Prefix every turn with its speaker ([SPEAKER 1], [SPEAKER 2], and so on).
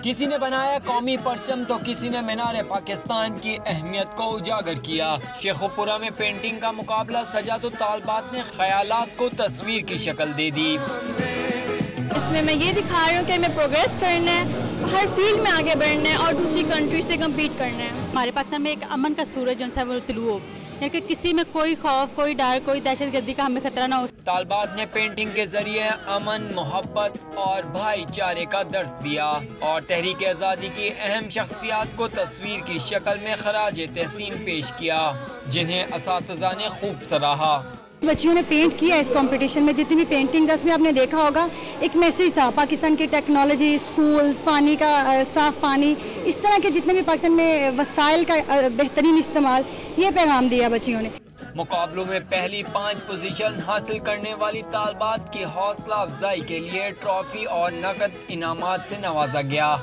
[SPEAKER 1] کسی نے بنایا قومی پرچم تو کسی نے مینار پاکستان کی اہمیت کو اجاگر کیا۔ شیخوپورہ میں پینٹنگ کا مقابلہ سجا تو طالبات نے خیالات کو تصویر کی شکل دے دی۔
[SPEAKER 2] اس میں یہ دکھا رہی ہوں کہ ہمیں پروگریس کرنا ہے، ہر فیلڈ میں آگے بڑھنا ہے اور دوسری کنٹری سے کمپیٹ کرنا ہے۔
[SPEAKER 3] ہمارے پاکستان میں ایک امن کا سورج جو ہے وہ طلوع ہو، یعنی کہ کسی میں کوئی خوف، کوئی ڈر، کوئی دہشت گردی کا ہمیں خطرہ نہ ہو۔
[SPEAKER 1] طالبات نے پینٹنگ کے ذریعے امن، محبت اور بھائی چارے کا درس دیا اور تحریک آزادی کی اہم شخصیات کو تصویر کی شکل میں خراج تحسین پیش کیا، جنہیں اساتذہ نے خوب سراہا۔
[SPEAKER 4] بچیوں نے پینٹ کیا اس کمپٹیشن میں، جتنی بھی پینٹنگ تھا اس میں آپ نے دیکھا ہوگا ایک میسیج تھا پاکستان کی ٹیکنالوجی، سکول، پانی کا صاف پانی، اس طرح کے جتنے بھی پاکستان میں وسائل کا بہترین استعمال، یہ پیغام دیا بچیوں نے۔
[SPEAKER 1] مقابلوں میں پہلی 5 پوزیشن حاصل کرنے والی طالبات کی حوصلہ افزائی کے لیے ٹرافی اور نقد انعامات سے نوازا گیا۔